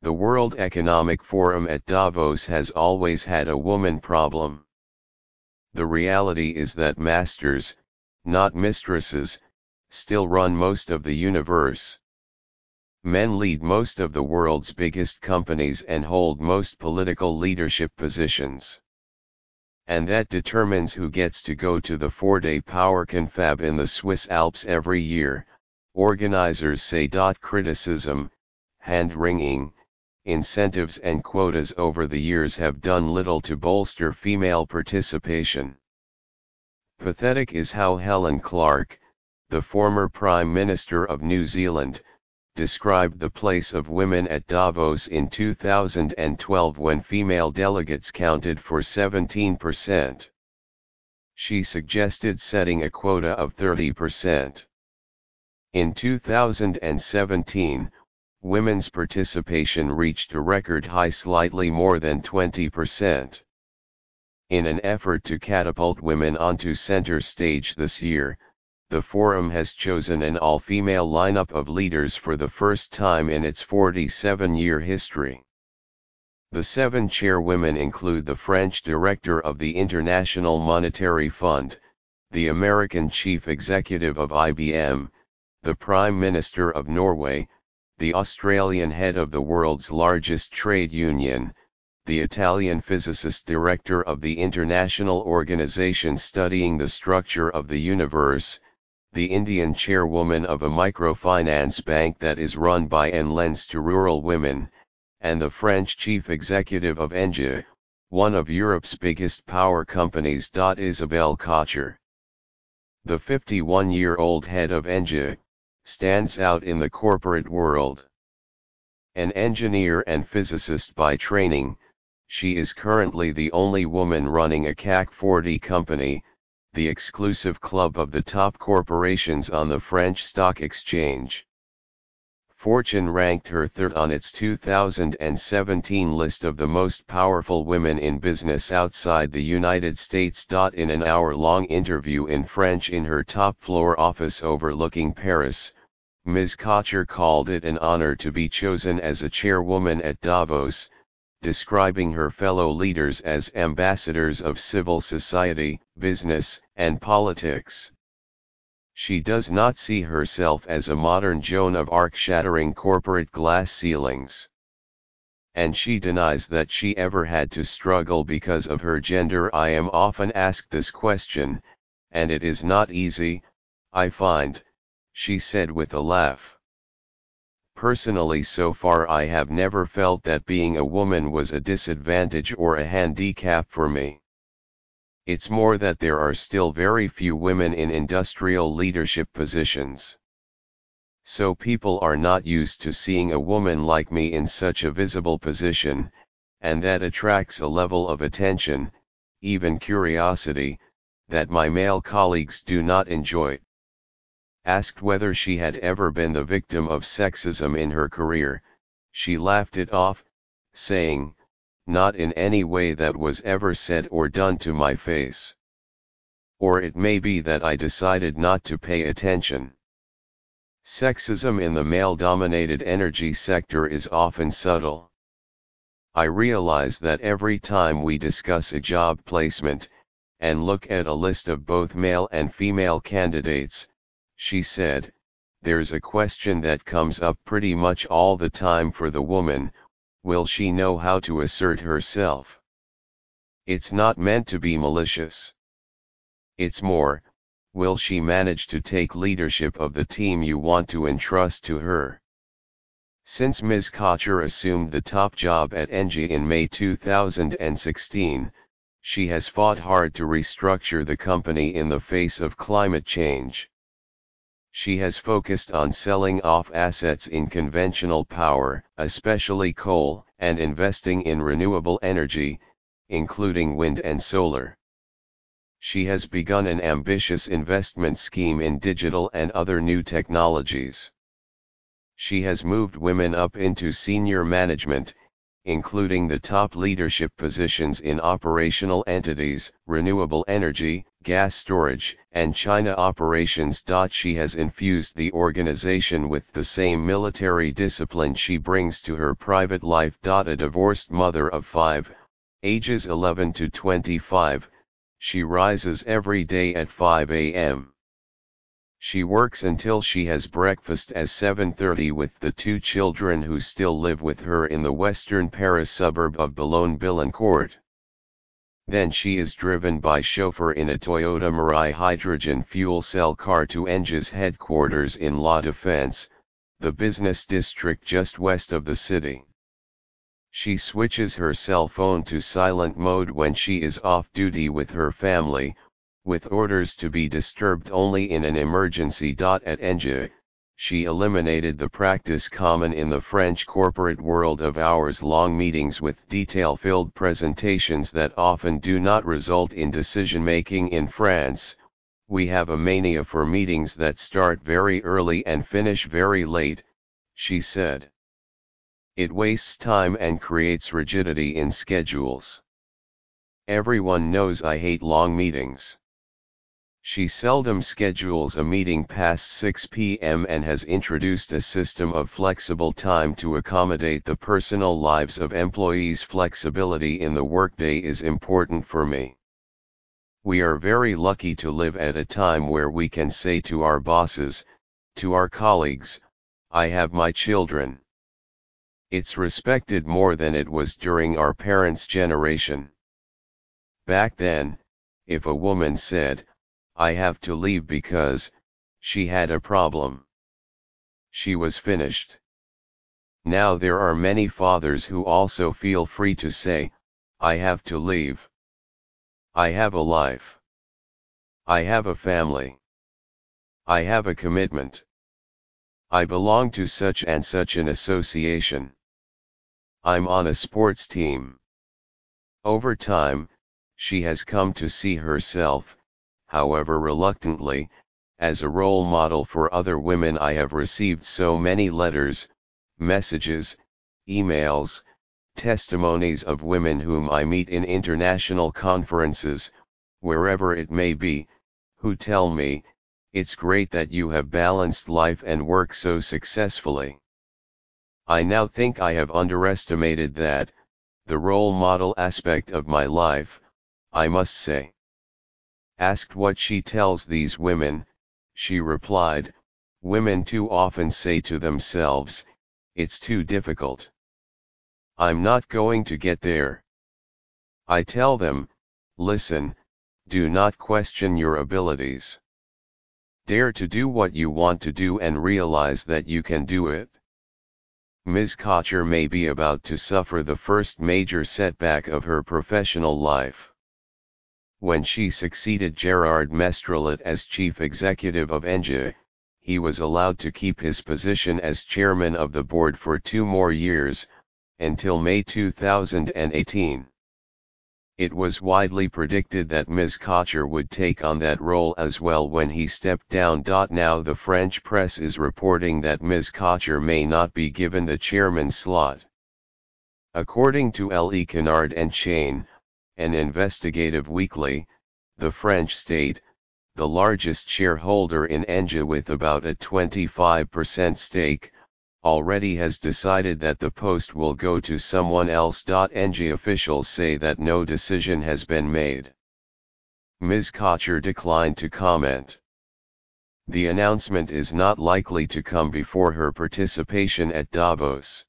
The World Economic Forum at Davos has always had a woman problem. The reality is that masters, not mistresses, still run most of the universe. Men lead most of the world's biggest companies and hold most political leadership positions. And that determines who gets to go to the 4-day power confab in the Swiss Alps every year, organizers say. Criticism, hand-wringing, incentives and quotas over the years have done little to bolster female participation. Pathetic is how Helen Clark, the former Prime Minister of New Zealand, described the place of women at Davos in 2012 when female delegates counted for 17%. She suggested setting a quota of 30%. In 2017, women's participation reached a record high, slightly more than 20%. In an effort to catapult women onto center stage this year, the forum has chosen an all-female lineup of leaders for the first time in its 47-year history. The 7 chairwomen include the French director of the International Monetary Fund, the American chief executive of IBM, the Prime Minister of Norway, the Australian head of the world's largest trade union, the Italian physicist director of the international organization studying the structure of the universe, the Indian chairwoman of a microfinance bank that is run by and lends to rural women, and the French chief executive of Engie, one of Europe's biggest power companies. Isabelle Kocher, the 51-year-old head of Engie, stands out in the corporate world. An engineer and physicist by training, she is currently the only woman running a CAC 40 company, the exclusive club of the top corporations on the French stock exchange. Fortune ranked her third on its 2017 list of the most powerful women in business outside the United States. In an hour-long interview in French in her top-floor office overlooking Paris, Ms. Kocher called it an honor to be chosen as a chairwoman at Davos, describing her fellow leaders as ambassadors of civil society, business, and politics. She does not see herself as a modern Joan of Arc shattering corporate glass ceilings. And she denies that she ever had to struggle because of her gender. I am often asked this question, and it is not easy, I find, she said with a laugh. Personally, so far I have never felt that being a woman was a disadvantage or a handicap for me. It's more that there are still very few women in industrial leadership positions. So people are not used to seeing a woman like me in such a visible position, and that attracts a level of attention, even curiosity, that my male colleagues do not enjoy. Asked whether she had ever been the victim of sexism in her career, she laughed it off, saying, "Not in any way that was ever said or done to my face. Or it may be that I decided not to pay attention." Sexism in the male-dominated energy sector is often subtle. I realize that every time we discuss a job placement, and look at a list of both male and female candidates, she said, there's a question that comes up pretty much all the time for the woman: will she know how to assert herself? It's not meant to be malicious. It's more, will she manage to take leadership of the team you want to entrust to her? Since Ms. Kocher assumed the top job at Engie in May 2016, she has fought hard to restructure the company in the face of climate change. She has focused on selling off assets in conventional power, especially coal, and investing in renewable energy, including wind and solar. She has begun an ambitious investment scheme in digital and other new technologies. She has moved women up into senior management, including the top leadership positions in operational entities, renewable energy, gas storage, and China operations. She has infused the organization with the same military discipline she brings to her private life. A divorced mother of 5, ages 11 to 25, she rises every day at 5 a.m. She works until she has breakfast at 7:30 with the 2 children who still live with her in the western Paris suburb of Boulogne-Billancourt. Then she is driven by chauffeur in a Toyota Mirai hydrogen fuel cell car to ENGIE's headquarters in La Défense, the business district just west of the city. She switches her cell phone to silent mode when she is off duty with her family, with orders to be disturbed only in an emergency. At ENGIE, she eliminated the practice common in the French corporate world of hours-long meetings with detail-filled presentations that often do not result in decision-making. In France, we have a mania for meetings that start very early and finish very late, she said. It wastes time and creates rigidity in schedules. Everyone knows I hate long meetings. She seldom schedules a meeting past 6 p.m. and has introduced a system of flexible time to accommodate the personal lives of employees. Flexibility in the workday is important for me. We are very lucky to live at a time where we can say to our bosses, to our colleagues, I have my children. It's respected more than it was during our parents' generation. Back then, if a woman said, I have to leave because she had a problem, she was finished. Now there are many fathers who also feel free to say, I have to leave. I have a life. I have a family. I have a commitment. I belong to such and such an association. I'm on a sports team. Over time, she has come to see herself, however reluctantly, as a role model for other women. I have received so many letters, messages, emails, testimonies of women whom I meet in international conferences, wherever it may be, who tell me, it's great that you have balanced life and work so successfully. I now think I have underestimated that, the role model aspect of my life, I must say. Asked what she tells these women, she replied, women too often say to themselves, it's too difficult. I'm not going to get there. I tell them, listen, do not question your abilities. Dare to do what you want to do and realize that you can do it. Ms. Kocher may be about to suffer the first major setback of her professional life. When she succeeded Gerard Mestralet as chief executive of ENGIE, he was allowed to keep his position as chairman of the board for 2 more years, until May 2018. It was widely predicted that Ms. Kocher would take on that role as well when he stepped down. Now the French press is reporting that Ms. Kocher may not be given the chairman slot. According to Le Canard Enchaîné, an investigative weekly, the French state, the largest shareholder in ENGIE with about a 25% stake, already has decided that the post will go to someone else. ENGIE officials say that no decision has been made. Ms. Kocher declined to comment. The announcement is not likely to come before her participation at Davos.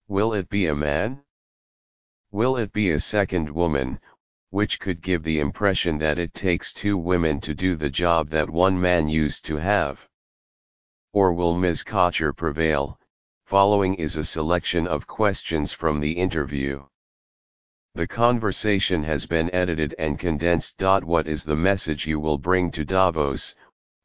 Will it be a man? Will it be a second woman, which could give the impression that it takes 2 women to do the job that one man used to have? Or will Ms. Kocher prevail? Following is a selection of questions from the interview. The conversation has been edited and condensed. What is the message you will bring to Davos?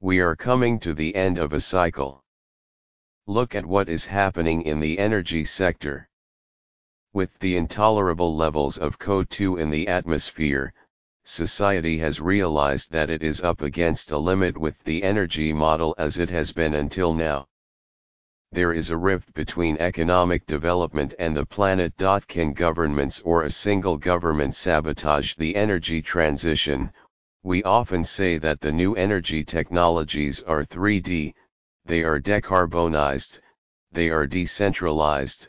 We are coming to the end of a cycle. Look at what is happening in the energy sector. With the intolerable levels of CO2 in the atmosphere, society has realized that it is up against a limit with the energy model as it has been until now. there is a rift between economic development and the planet. Can governments or a single government sabotage the energy transition? We often say that the new energy technologies are 3D, they are decarbonized, they are decentralized,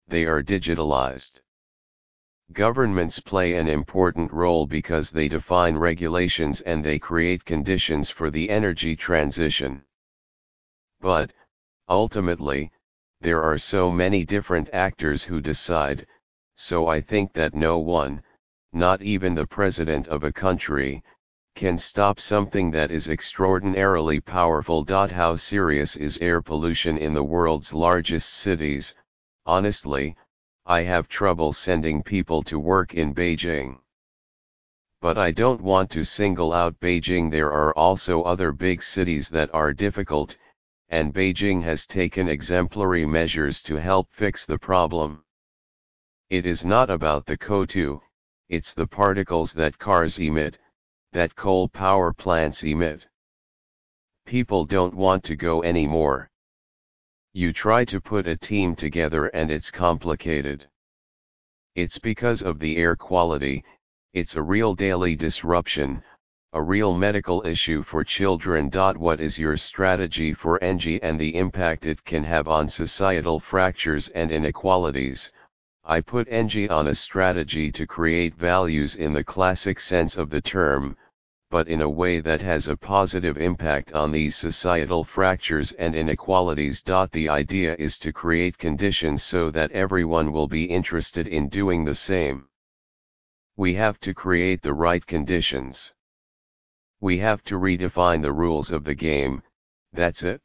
they are digitalized. Governments play an important role because they define regulations and they create conditions for the energy transition. But, ultimately, there are so many different actors who decide, so I think that no one, not even the president of a country, can stop something that is extraordinarily powerful. How serious is air pollution in the world's largest cities? Honestly, I have trouble sending people to work in Beijing. But I don't want to single out Beijing. There are also other big cities that are difficult, and Beijing has taken exemplary measures to help fix the problem. It is not about the CO2, it's the particles that cars emit, that coal power plants emit. People don't want to go anymore. You try to put a team together and it's complicated. It's because of the air quality, it's a real daily disruption, a real medical issue for children. What is your strategy for ENGIE and the impact it can have on societal fractures and inequalities? I put ENGIE on a strategy to create values in the classic sense of the term, but in a way that has a positive impact on these societal fractures and inequalities. The idea is to create conditions so that everyone will be interested in doing the same. We have to create the right conditions. We have to redefine the rules of the game, that's it.